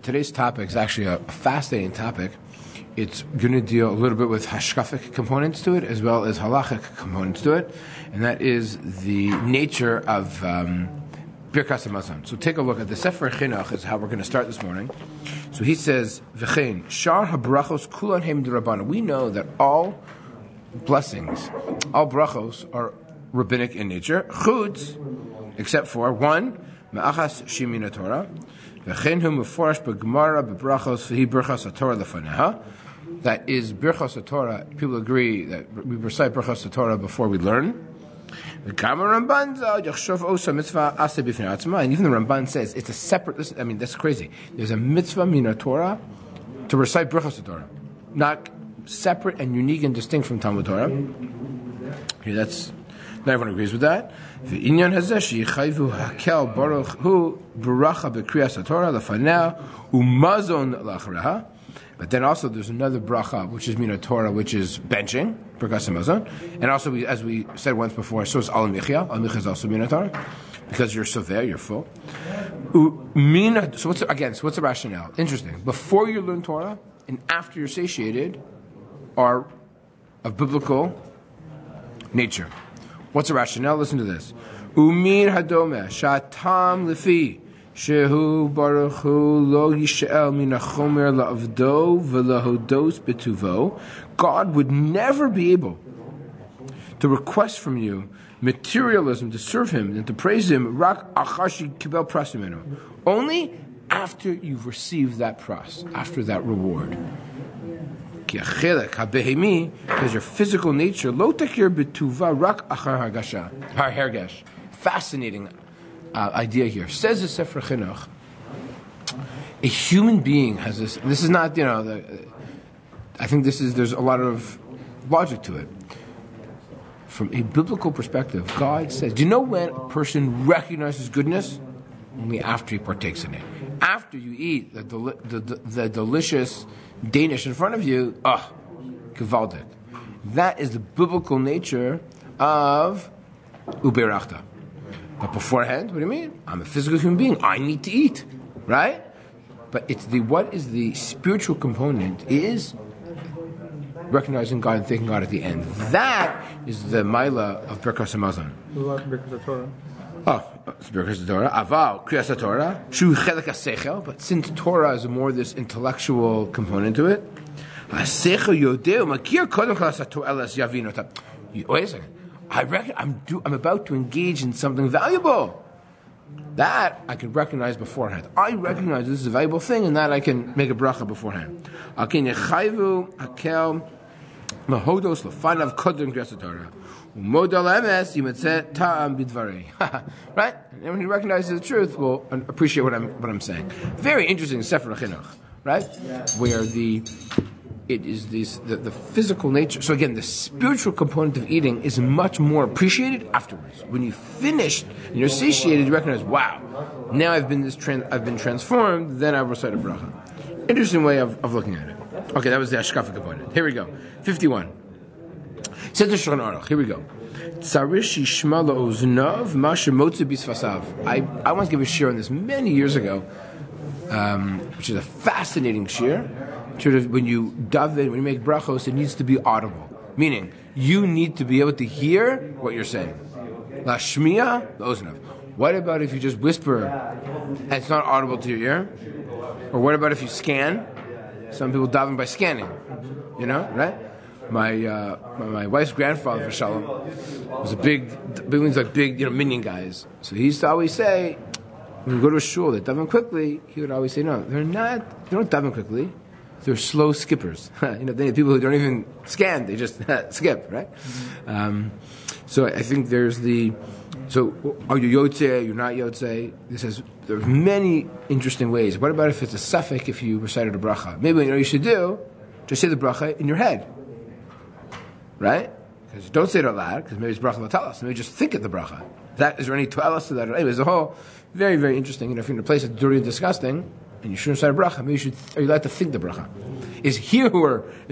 Today's topic is actually a fascinating topic. It's going to deal a little bit with hashkafic components to it as well as halachic components to it, and that is the nature of Birkas Hamazon. So take a look at the Sefer Chinuch is how we're going to start this morning. So he says, V'chein, Shar habrachos kulan hem d'Rabbanan. We know that all blessings, all brachos are rabbinic in nature, chutz, except for one, me'achas shimina Torah, v'chein hu meforash b'gemara b'brachos v'hi birchas haTorah lefaneha. That is birchas haTorah. People agree that we recite birchas haTorah before we learn. And even the Ramban says it's a separate. Listen, I mean, that's crazy. There's a mitzvah min Torah to recite birchas haTorah, not separate and unique and distinct from Talmud Torah. Okay, that's not everyone agrees with that. But then also there's another bracha, which is Mina Torah, which is benching, Birkas Hamazon. And also, as we said once before, so is Al Michya. Al Michya is also Mina Torah, because you're severe, you're full. So what's the rationale? Interesting. Before you learn Torah and after you're satiated are of biblical nature. What's the rationale? Listen to this. Umin hadome shatam lefi. Shehu Baruch Hu lo yish'el min hachomer la'avdo v'lahodos betuvo. God would never be able to request from you materialism to serve Him and to praise Him rak achashi kibel prasimenu. Only after you've received that pras, after that reward. Because your physical nature lo takir betuva rak achar hargesh. Fascinating idea here. Says the Sefer Chinuch, a human being has this. This is not, I think there's a lot of logic to it. From a biblical perspective, God says, do you know when a person recognizes goodness? Only after he partakes in it. After you eat the delicious Danish in front of you, gewaldig. That is the biblical nature of uberachta. But beforehand, what do you mean? I'm a physical human being. I need to eat, right? But it's what is the spiritual component is recognizing God and thanking God at the end. That is the maila of Birkas Hamazon. It's Birkas Torah. Aval Kriyas Torah. Shu chelik hasechel. But since Torah is more this intellectual component to it, hasechel yodeu makir kodem chalas hatoelas yavinotam. Wait a second. I'm about to engage in something valuable. That I can recognize beforehand. I recognize this is a valuable thing, and that I can make a bracha beforehand. Right? And when he recognizes the truth, we'll appreciate what I'm saying. Very interesting Sefer Chinuch, right? Where it is the physical nature. So again, the spiritual component of eating is much more appreciated afterwards. When you finish and you're satiated, you recognize, wow, now I've been transformed. Then I recite a bracha. Interesting way of looking at it. Okay, that was the hashkafa component. Here we go. 51. Says the Shulchan Aruch. Here we go. I once gave a shir on this many years ago, which is a fascinating shir. When you daven, when you make brachos, it needs to be audible. Meaning, you need to be able to hear what you're saying. La shmiya, oznav. What about if you just whisper and it's not audible to your ear? Or what about if you scan? Some people daven by scanning. Right? My wife's grandfather, for Shalom, was a big minion guys. So he used to always say, when we go to a shul, they daven quickly. He would always say, no, they don't daven quickly. They're slow skippers. They people who don't even scan, they just skip, right? Mm-hmm. So I think there's are you yotze, you're not yotze? This says there's many interesting ways. What about if it's a suffix if you recited a bracha? Maybe you should do, just say the bracha in your head. Right? Because don't say it out loud, because maybe it's bracha v'talas. Maybe just think of the bracha. Is there any to'elas to that? Anyway, there's a whole very, very interesting, if you're in a place that's dirty and disgusting, and you shouldn't say a bracha, maybe are you allowed to think the bracha? Is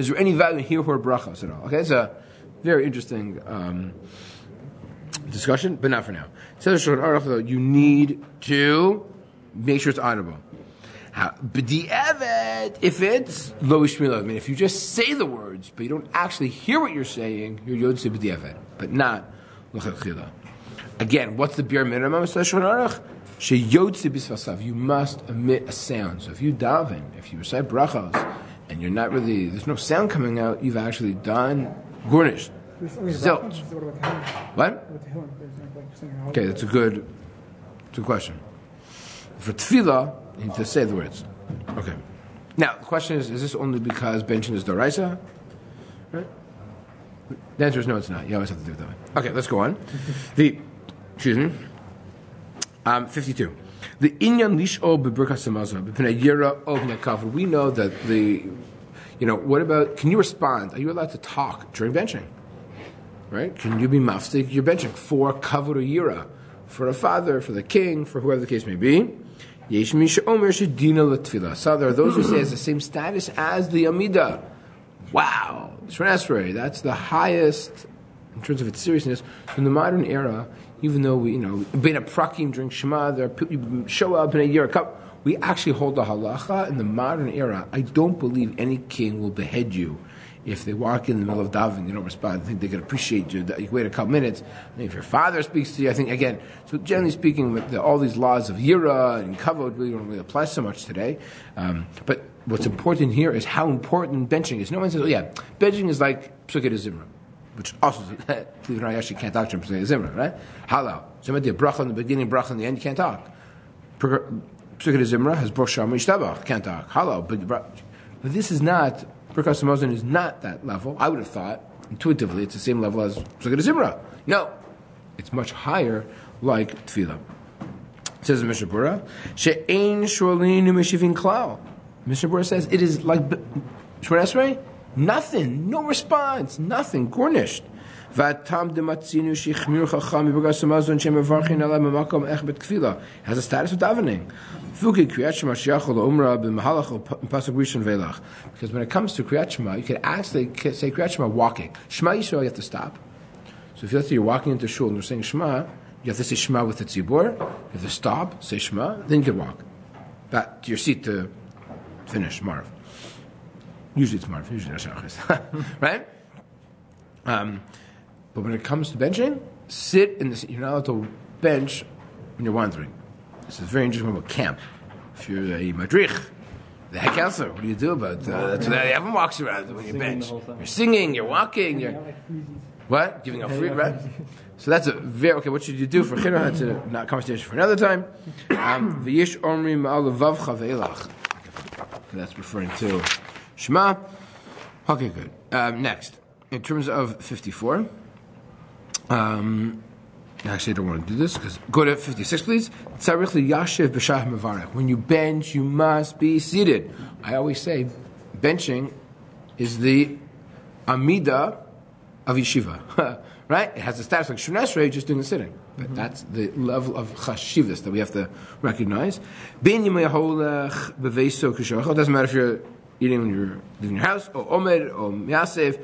there any value in here brachas at all? Okay, it's a very interesting discussion, but not for now. It says you need to make sure it's audible. B'di'evet, if it's lo ishmila, I mean, if you just say the words, but you don't actually hear what you're saying, you're yotze b'di'evet, but not l'chachila. Again, what's the bir minimum? You must emit a sound. So if you daven, if you recite brachos, and you're not really, there's no sound coming out, you've actually done garnished. Zilch. What? Okay, that's a good question. For tefillah, you need to say the words. Okay. Now, the question is this only because benching is doraisa? Right? The answer is no, it's not. You always have to do it that way. Okay, let's go on. Excuse me. 52. The inyan lish'ol b'birkas hamazon b'pnei yira o b'nei kavod. We know that what about, can you respond? Are you allowed to talk during benching? Right? Can you be mafsik? You're benching for kavod or yira, for a father, for the king, for whoever the case may be. Yesh mi she'omer shedina l'tfilah. So there are those who say it's the same status as the Amida. Wow. That's the highest in terms of its seriousness. In the modern era, even though we, being a prakim during Shema, there are people who show up in a year, we actually hold the halacha. In the modern era, I don't believe any king will behead you if they walk in the middle of daven, you don't respond. I think they can appreciate you. You wait a couple minutes. If your father speaks to you, I think, again, so generally speaking, with all these laws of yira and kavod really don't really apply so much today. But what's important here is how important benching is. No one says, benching is like psukkah de zimra, which also, believe it or not, you actually can't talk to psukkah de zimra, right? Halal. So you might do a bracha in the beginning, bracha in the end, you can't talk. Psukkah de zimra has broch shama yishtabach, can't talk. Halal. But this is not, Birkas Hamazon is not that level. I would have thought, intuitively, it's the same level as Psukkah de Zimra. No. It's much higher, like Tefillah. It says in Mishnah Berurah, She'ein shorlin u'meshivin klal. Mishnah Berurah says, it is like Shemona Esrei, nothing, no response, nothing, garnished. V'atam dematzinu sheichmiru chacham Birkas Hamazon she'mevarchin alai memakom ech bet kfila. Has a status of davening. Because when it comes to Kriyat Shema, you can actually say Kriyat Shema walking. Shema Yisrael, you have to stop. So if you're walking into shul and you're saying Shema, you have to say Shema with the tzibur. You have to stop, say Shema, then you can walk back to your seat to finish Marv. Usually it's Marv, usually it's Shachris. Right? But when it comes to benching, sit in the seat. You're not allowed to bench when you're wandering. This is very interesting about camp. If you're a madrich, the head counselor, what do you do about everyone walks around when you bench? You're singing, you're walking, you're what? Giving a free, right? So that's a very okay. What should you do for chiddush? That's a not conversation for another time. V'yish omrim ma'al vavcha ve'elach. That's referring to Shema. Okay, good. Next, in terms of 54. Actually, I don't want to do this because go to 56, please. When you bench, you must be seated. I always say, benching is the amida of yeshiva, right? It has a status like Shemona Esrei, just doing the sitting. But that's the level of chashivas that we have to recognize. It doesn't matter if you're eating when you're leaving your house, or omed, or miasev.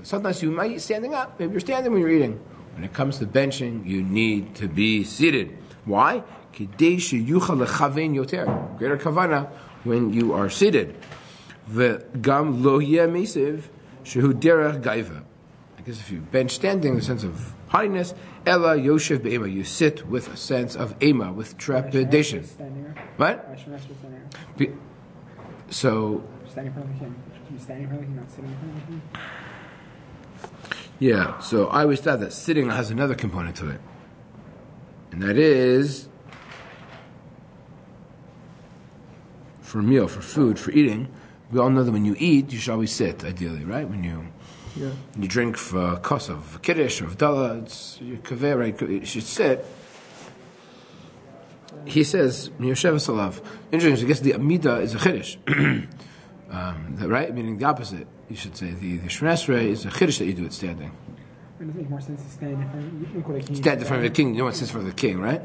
Sometimes you might be standing up. Maybe you're standing when you're eating. When it comes to benching, you need to be seated. Why? Greater kavana when you are seated. I guess if you bench standing, the sense of haughtiness, ella yoshev be'ema, you sit with a sense of ema, with trepidation. What? So. Standing in front of the king. Standing in front of the king, not sitting in front of the king. Yeah, so I always thought that sitting has another component to it. And that is, for a meal, for food, for eating, we all know that when you eat, you should always sit, ideally, right? When you drink for kos of kiddush or of dala, it's your kaveh, right? You should sit. He says, Yoshev Salav. Interesting, I guess the amida is a kiddush. Right? Meaning the opposite. You should say the Shemona Esrei is a chiddush that you do it standing. It doesn't make more sense to stand in front of the king. Stand in front of the king. You know what sits in front of the king, right?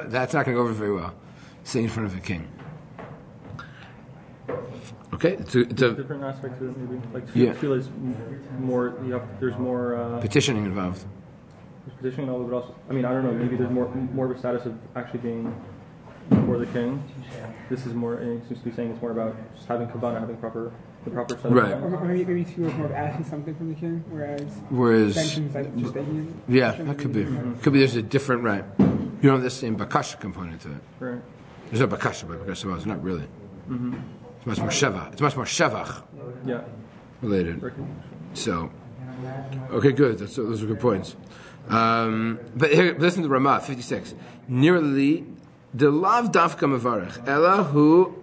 That's not going to go over very well. Sitting in front of the king. Okay, it's a different aspect to it, maybe. Like feel is more. There's more petitioning involved. petitioning all, but also, I mean, I don't know. Maybe there's more of a status of actually being before the king. This is more. It seems to be saying it's more about just having kavanah, having the proper set. Right. Or maybe he was more of asking something from the king, whereas benching's like just taking it. Yeah, that could be. Could be. There's a different right. You know, this same bakasha component to it. Right. There's no bakasha, but bakasha is not really. It's much more sheva. It's much more shevach. Yeah. Related. So, okay, good. Those are good points. But here, listen to Ramah 56. Nearly the lav dafka mevarich ela hu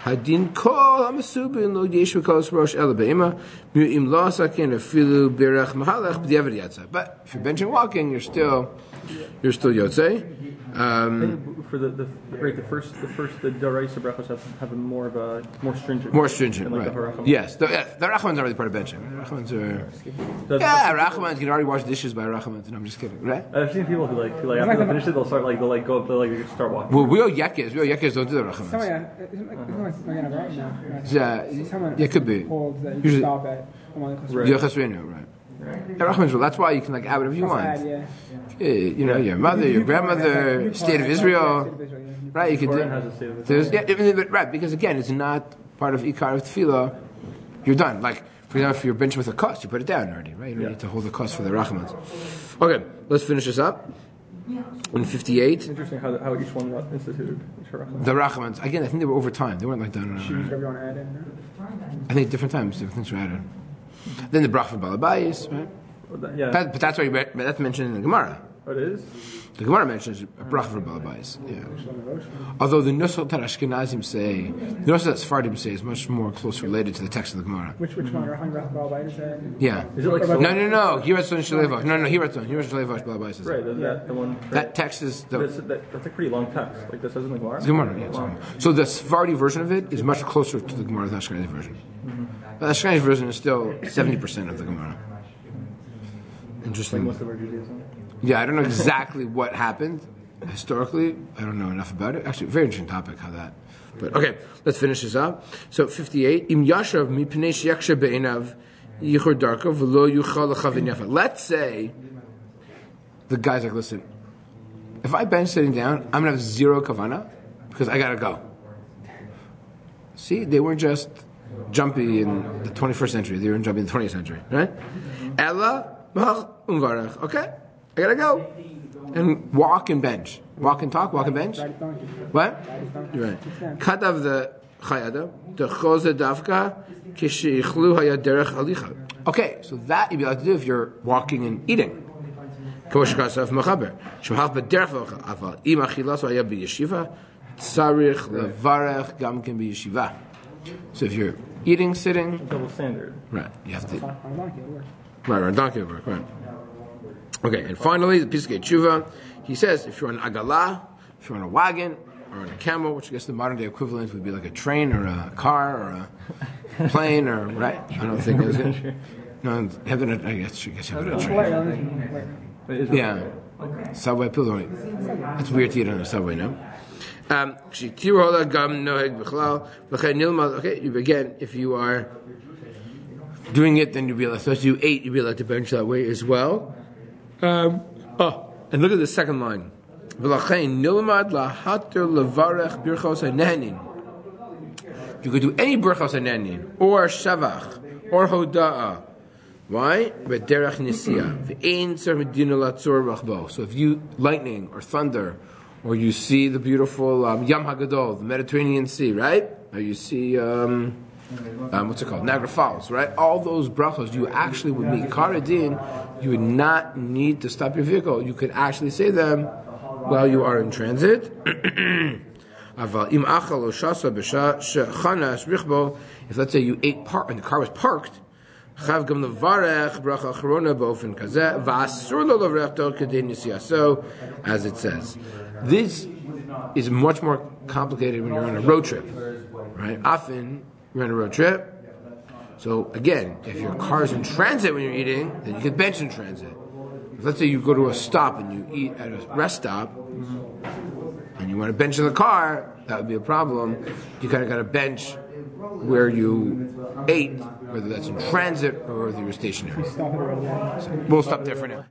hadin kol hamasubin lo yeshu kol rosh ela beima im lo sakin afilu berach mahalach b'diavad yatsa. But if you're benching walking, you're still yotzei. For the first the daraisa brachos have a more stringent. More stringent, like right? Yes, the rachamans are already part of benching. Rachamans are. Rachamans, you can already wash dishes by rachamans. And I'm just kidding, right? I've seen people who after they finish it, they'll start start walking. Well, real yakis don't do the rachamans. Yeah, it could be. Usually, right. That's why you can add whatever you want. Your mother, your grandmother, state of Israel, right? You could do. Right, because again, it's not part of ikar of tefillah. You're done. Like for example, if you're benching with a cost, you put it down already, right? You don't need to hold the cost for the rachamans. Okay, let's finish this up. In 58. Interesting how each one got instituted. The rachamans again. I think they were over time. They weren't like done. I think different times, different things were added. Then the brach for Balabayis, right? But that's why that's mentioned in the Gemara. Oh, it is? The Gemara mentions a brach for Balabayis. Yeah. Although the Nusach that Ashkenazim say, the Nusach that Sephardim say is much more closely related to the text of the Gemara. Which one? Brach Balabayis? Yeah. Is it like No. He read Son Shalevash. No. He read Shalevash Balabayis. Right. The one. That text is. That's a pretty long text. Like this isn't the Gemara. It's the Gemara. Yeah. Wow. So the Sephardi version of it is much closer to the Gemara than the Ashkenazi version. But the Ashkenazi version is still 70% of the Gemara. Interesting. Like most of our Judaism. Yeah, I don't know exactly what happened historically. I don't know enough about it. Actually, very interesting topic, how that. But okay, let's finish this up. So 58. Im yashav mipnei sheyaksha be'enav yichur darka v'lo yuchal lechavin yafa. Let's say the guy's like, listen, if I bench sitting down, I'm gonna have zero kavana because I gotta go. See, they weren't just jumpy in the 21st century; they were jumpy in the 20th century, right? Ella umvarach. Okay. I gotta go and walk and bench. Walk and talk, walk and bench. What? You're right. Kadav the chayada, the choza davka, kishichlu hayaderech alicha. Okay, so that you'd be allowed to do if you're walking and eating. Koshkasaf mechaber. Shemach b'derech aval im achilas haya b'yeshiva tzarich levarech gam ken b'yeshiva. So if you're eating, sitting, double standard. Right? You have to. Right, on donkey work. Right. Okay, and finally, the Piskei Tshuva, he says, if you're on agala, if you're on a wagon, or on a camel, which I guess the modern day equivalent would be like a train, or a car, or a plane, or, right? I don't think that's it. No, heaven, I guess heaven a train. Yeah. Subway, people don't. It's weird to eat on a subway, no? Okay, again, if you are doing it, then you'll be allowed, so as you ate, you'll be allowed to bench that way as well. And look at the second line. You could do any birchos hanenin, or shavach, or hoda'a. Why? So if you lightning or thunder, or you see the beautiful Yam HaGadol, the Mediterranean Sea, right? Or you see what's it called? Niagara Falls, right? All those brachos, you actually would meet Karadin. You would not need to stop your vehicle. You could actually say them while you are in transit. If let's say you ate and the car was parked, so as it says, this is much more complicated when you're on a road trip, right? Often you're on a road trip. So again, if your car is in transit when you're eating, then you can bench in transit. If let's say you go to a stop and you eat at a rest stop, and you want to bench in the car, that would be a problem. You kind of got to bench where you ate, whether that's in transit or whether you're stationary. We stop at a red light. So we'll stop there for now.